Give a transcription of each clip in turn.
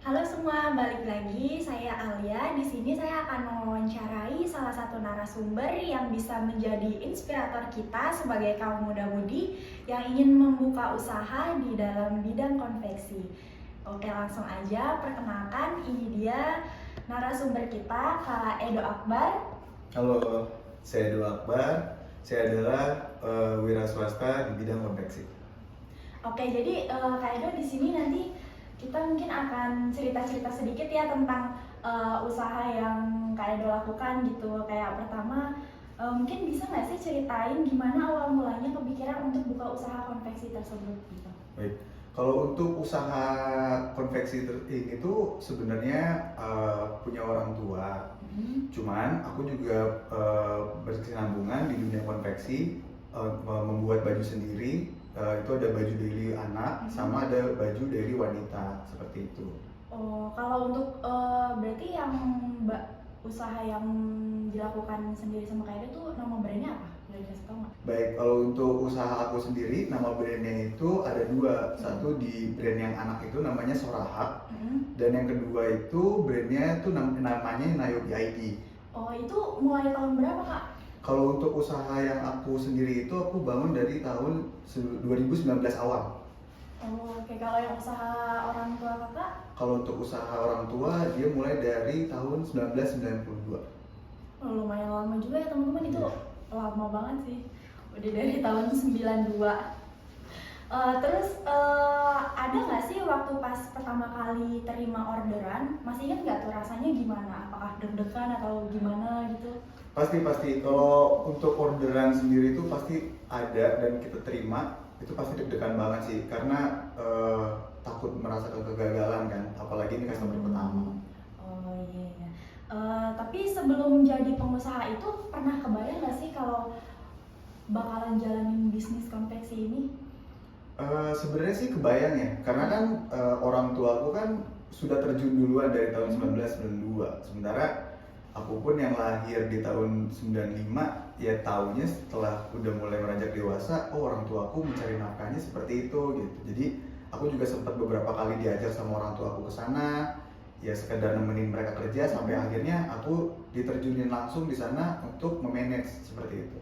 Halo semua, balik lagi. Saya Alia. Di sini saya akan mewawancarai salah satu narasumber yang bisa menjadi inspirator kita sebagai kaum muda-mudi yang ingin membuka usaha di dalam bidang konveksi. Oke, langsung aja perkenalkan, ini dia narasumber kita, Kak Edo Akbar. Halo, saya Edo Akbar. Saya adalah wira swasta di bidang konveksi. Oke, jadi Kak Edo di sini nanti kita mungkin akan cerita-cerita sedikit ya tentang usaha yang Kak Edo lakukan gitu. Kayak pertama, mungkin bisa nggak sih ceritain gimana awal mulanya kepikiran untuk buka usaha konveksi tersebut gitu? Baik, kalau untuk usaha konveksi ini tuh sebenarnya punya orang tua. Cuman aku juga berkesinambungan di dunia konveksi, membuat baju sendiri. Itu ada baju daily anak, sama ada baju daily wanita, seperti itu. Oh, kalau untuk berarti yang usaha yang dilakukan sendiri sama Kak Edo tuh nama brandnya apa? Boleh kasih tau nggak? Baik, kalau untuk usaha aku sendiri, nama brandnya itu ada dua. Satu di brand yang anak itu namanya Soraha, dan yang kedua itu brandnya itu namanya Nayobi ID. Oh, itu mulai tahun berapa Kak? Kalau untuk usaha yang aku sendiri itu aku bangun dari tahun 2019 awal. Oh, oke. Kalau yang usaha orang tua Kakak? Kalau untuk usaha orang tua, dia mulai dari tahun 1992. Oh, lumayan lama juga ya teman-teman, itu Iya. lama banget sih. Udah dari tahun 92. Terus ada nggak sih waktu pas pertama kali terima orderan, masih ingat nggak tuh rasanya gimana? Apakah deg-degan atau gimana gitu? Pasti. Kalau untuk orderan sendiri itu pasti ada dan kita terima, itu pasti deg-degan banget sih. Karena takut merasakan kegagalan kan, apalagi ini customer pertama. Oh iya. Tapi sebelum jadi pengusaha itu pernah kebayang nggak sih kalau bakalan jalanin bisnis konveksi ini? Sebenarnya sih kebayang ya, karena kan orang tua aku kan sudah terjun duluan dari tahun 1992. Sementara aku pun yang lahir di tahun 95, ya taunya setelah udah mulai beranjak dewasa, oh orang tua aku mencari nafkahnya seperti itu gitu. Jadi aku juga sempat beberapa kali diajar sama orang tua aku ke sana, ya sekedar nemenin mereka kerja sampai akhirnya aku diterjunin langsung di sana untuk memanage seperti itu.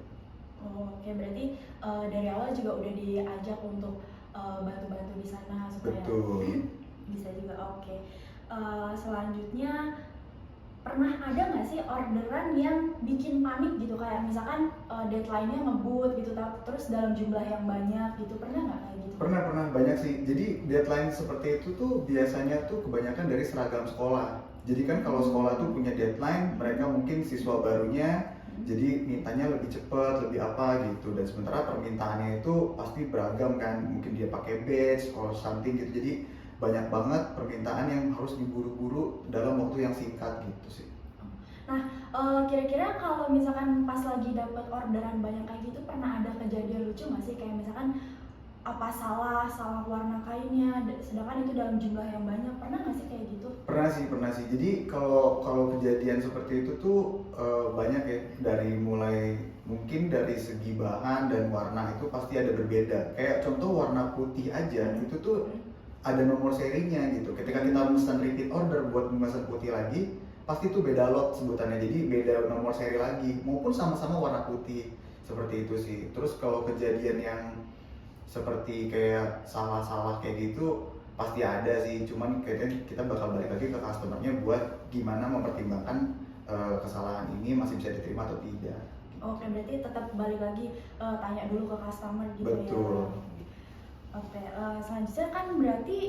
Oh, oke, berarti dari awal juga udah diajak untuk bantu-bantu di sana supaya Betul. bisa juga. Oke. Selanjutnya pernah ada nggak sih orderan yang bikin panik gitu, kayak misalkan deadline-nya ngebut gitu terus dalam jumlah yang banyak gitu, pernah nggak kayak gitu? Pernah banyak sih. Jadi deadline seperti itu tuh biasanya tuh kebanyakan dari seragam sekolah. Jadi kan kalau sekolah tuh punya deadline, mereka mungkin siswa barunya jadi mintanya lebih cepat, lebih apa gitu. Dan sementara permintaannya itu pasti beragam kan. Mungkin dia pakai badge or something gitu. Jadi banyak banget permintaan yang harus diburu-buru dalam waktu yang singkat gitu sih. Nah, kira-kira kalau misalkan pas lagi dapat orderan banyak kayak gitu, pernah ada kejadian lucu nggak sih? Kayak misalkan apa salah warna kainnya, sedangkan itu dalam jumlah yang banyak. Pernah nggak sih kayak gitu? Pernah sih. Jadi kalau kejadian seperti itu tuh banyak ya, dari mulai mungkin dari segi bahan dan warna itu pasti ada berbeda. Kayak contoh warna putih aja itu tuh ada nomor serinya gitu. Ketika kita pesan repeat order buat memesan putih lagi, pasti tuh beda lot sebutannya. Jadi beda nomor seri lagi, maupun sama-sama warna putih. Seperti itu sih. Terus kalau kejadian yang seperti kayak salah-salah kayak gitu pasti ada sih, cuman kayaknya kita bakal balik lagi ke customernya buat gimana mempertimbangkan kesalahan ini masih bisa diterima atau tidak. Oke, berarti tetap balik lagi tanya dulu ke customer gitu. Betul. Ya. Oke, selanjutnya kan berarti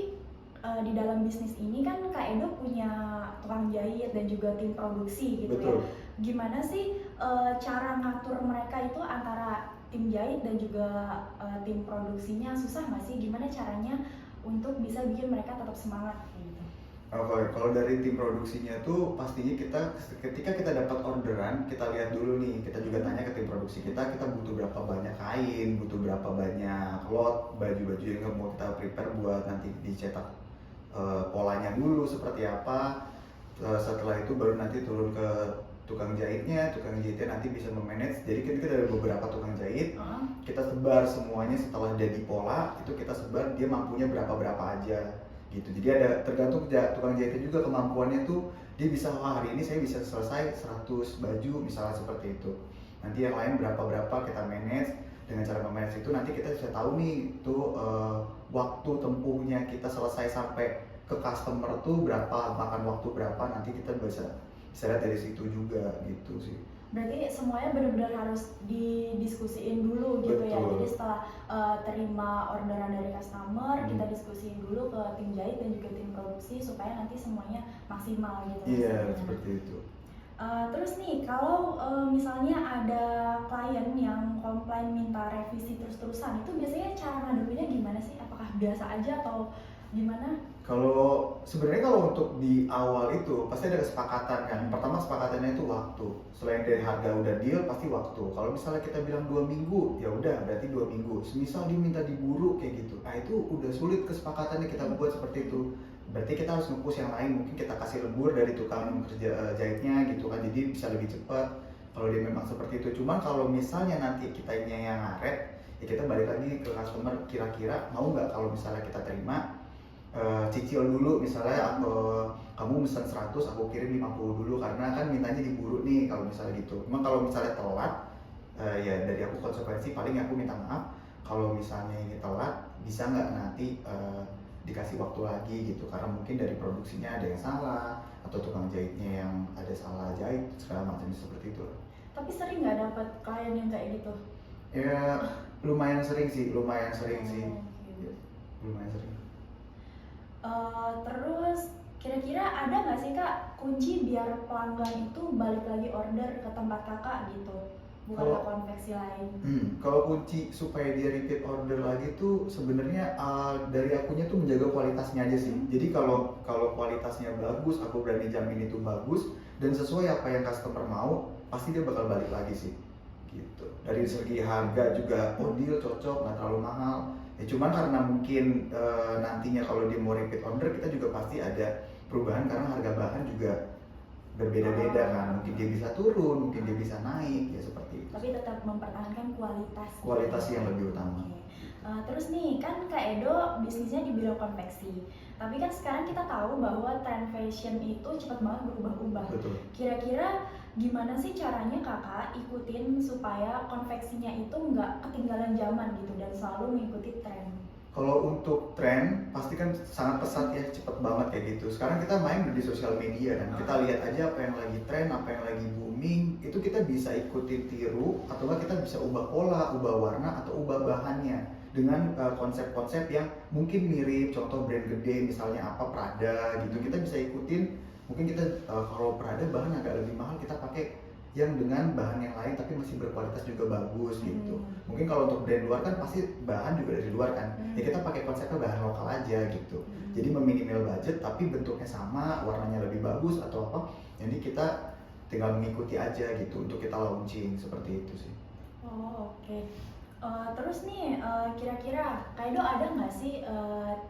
di dalam bisnis ini kan Kak Edo punya tukang jahit dan juga tim produksi gitu. Betul. Ya. Gimana sih cara ngatur mereka itu antara tim jahit dan juga tim produksinya, susah nggak sih? Gimana caranya untuk bisa bikin mereka tetap semangat gitu? Oke, kalau dari tim produksinya tuh pastinya kita ketika kita dapat orderan, kita lihat dulu nih, kita juga tanya ke tim produksi kita butuh berapa banyak kain, butuh berapa banyak lot baju-baju yang mau kita prepare buat nanti dicetak, polanya dulu seperti apa. Setelah itu baru nanti turun ke tukang jahitnya nanti bisa memanage. Jadi kita ada beberapa tukang jahit, kita sebar semuanya. Setelah jadi pola itu kita sebar dia mampunya berapa aja gitu. Jadi ada tergantung tukang jahitnya juga kemampuannya tuh, dia bisa, wah hari ini saya bisa selesai 100 baju misalnya seperti itu. Nanti yang lain berapa kita manage. Dengan cara memanage itu nanti kita bisa tahu nih tuh waktu tempuhnya kita selesai sampai ke customer tuh berapa, makan waktu berapa, nanti kita bisa lihat dari situ juga gitu sih. Berarti semuanya benar-benar harus didiskusiin dulu gitu ya. Betul. Jadi setelah terima orderan dari customer, kita diskusiin dulu ke tim jahit dan juga tim produksi supaya nanti semuanya maksimal gitu. Iya, seperti itu. Terus nih, kalau misalnya ada klien yang komplain minta revisi terus-terusan, itu biasanya cara ngadepinnya gimana sih? Apakah biasa aja atau gimana? Kalau sebenarnya kalau untuk di awal itu pasti ada kesepakatan kan. Pertama kesepakatannya itu waktu. Selain dari harga udah deal pasti waktu. Kalau misalnya kita bilang 2 minggu, ya udah berarti 2 minggu. Semisal dia minta diburu kayak gitu, nah itu udah sulit kesepakatannya kita buat seperti itu. Berarti kita harus nge-push yang lain, mungkin kita kasih lembur dari tukang kerja jahitnya gitu kan, jadi bisa lebih cepat kalau dia memang seperti itu. Cuman kalau misalnya nanti kitanya yang ngaret, ya kita balik lagi ke customer, kira-kira mau nggak kalau misalnya kita terima, cicil dulu misalnya, kamu pesan 100 aku kirim 50 dulu karena kan mintanya diburu nih kalau misalnya gitu. Cuma kalau misalnya telat, ya dari aku konsekuensi paling aku minta maaf kalau misalnya ini telat, bisa nggak nanti dikasih waktu lagi gitu, karena mungkin dari produksinya ada yang salah atau tukang jahitnya yang ada salah jahit segala macam seperti itu. Tapi sering nggak dapat klien yang kayak gitu? Ya lumayan sering sih, lumayan sering. Gitu. Lumayan sering. Terus kira-kira ada nggak sih Kak kunci biar pelanggan itu balik lagi order ke tempat Kakak gitu, bukan ke konveksi lain? Kalau kunci supaya dia repeat order lagi tuh sebenarnya dari akunya tuh menjaga kualitasnya aja sih. Jadi kalau kualitasnya bagus, aku berani jamin itu bagus dan sesuai apa yang customer mau, pasti dia bakal balik lagi sih. Gitu. Dari segi harga juga, oh deal cocok, nggak terlalu mahal. Ya cuman karena mungkin nantinya kalau dia mau repeat order, kita juga pasti ada perubahan karena harga bahan juga berbeda-beda kan. Mungkin dia bisa turun, mungkin dia bisa naik, ya seperti itu. Tapi tetap mempertahankan kualitas. Kualitas yang lebih utama. Terus nih, kan Kak Edo bisnisnya di bidang konveksi. Tapi kan sekarang kita tahu bahwa tren fashion itu cepat banget berubah-ubah. Betul. Kira-kira gimana sih caranya Kakak ikutin supaya konveksinya itu nggak ketinggalan zaman gitu dan selalu mengikuti tren? Kalau untuk tren pasti kan sangat pesat ya, cepet banget kayak gitu. Sekarang kita main di sosial media kan, kita lihat aja apa yang lagi tren, apa yang lagi booming, itu kita bisa ikuti tiru atau kita bisa ubah pola, ubah warna atau ubah bahannya dengan konsep-konsep yang mungkin mirip. Contoh brand gede misalnya apa Prada gitu, kita bisa ikutin. Mungkin kita kalau Prada bahan agak lebih mahal, kita pakai yang dengan bahan yang lain tapi masih berkualitas juga bagus gitu. Mungkin kalau untuk brand luar kan pasti bahan juga dari luar kan, ya kita pakai konsepnya bahan lokal aja gitu. Jadi meminimal budget tapi bentuknya sama, warnanya lebih bagus atau apa, jadi kita tinggal mengikuti aja gitu untuk kita launching seperti itu sih. Oke. Terus nih, kira-kira Kak Edo ada nggak sih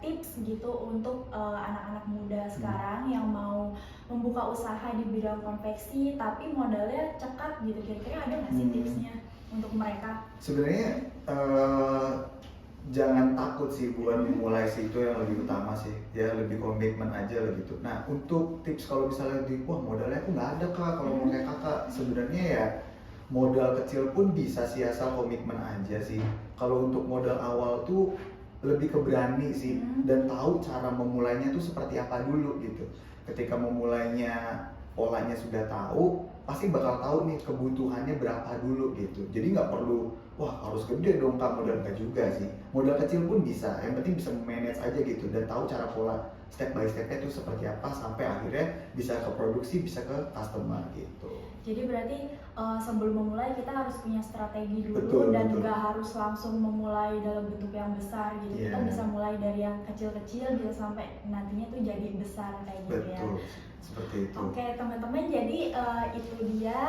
tips gitu untuk anak-anak muda sekarang yang mau membuka usaha di bidang konveksi tapi modalnya cekat gitu? Kira-kira ada nggak sih tipsnya untuk mereka? Sebenarnya jangan takut sih buat memulai sih, itu yang lebih utama sih ya, lebih komitmen aja lah gitu. Nah untuk tips kalau misalnya wah modalnya aku nggak ada Kak, kalau mau kayak Kakak, sebenarnya ya modal kecil pun bisa sih asal komitmen aja sih. Kalau untuk modal awal tuh lebih ke berani sih dan tahu cara memulainya tuh seperti apa dulu gitu. Ketika memulainya polanya sudah tahu, pasti bakal tahu nih kebutuhannya berapa dulu gitu. Jadi nggak perlu wah harus gede dong Kak modal, enggak juga sih. Modal kecil pun bisa, yang penting bisa manage aja gitu dan tahu cara pola step by stepnya itu seperti apa sampai akhirnya bisa ke produksi, bisa ke customer gitu. Jadi berarti sebelum memulai kita harus punya strategi dulu. Betul, dan betul. nggak harus langsung memulai dalam bentuk yang besar gitu. Kita bisa mulai dari yang kecil-kecil bisa sampai nantinya tuh jadi besar kayak gitu. Betul, ya. seperti itu. Oke teman-teman, jadi itu dia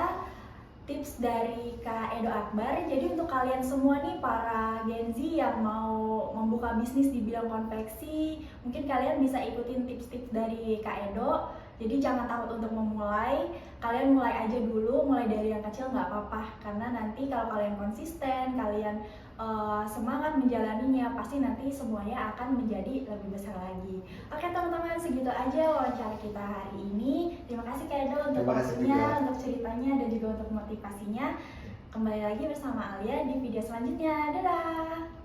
tips dari Kak Edo Akbar. Jadi untuk kalian semua nih para Gen Z yang mau membuka bisnis di bidang konveksi, mungkin kalian bisa ikutin tips-tips dari Kak Edo. Jadi jangan takut untuk memulai, kalian mulai aja dulu, mulai dari yang kecil nggak apa-apa. Karena nanti kalau kalian konsisten, kalian semangat menjalaninya, pasti nanti semuanya akan menjadi lebih besar lagi. Oke teman-teman, segitu aja wawancara kita hari ini. Terima kasih Kak Edo untuk Terima kasih waktunya, juga. untuk ceritanya, dan juga untuk motivasinya. Kembali lagi bersama Alia di video selanjutnya. Dadah!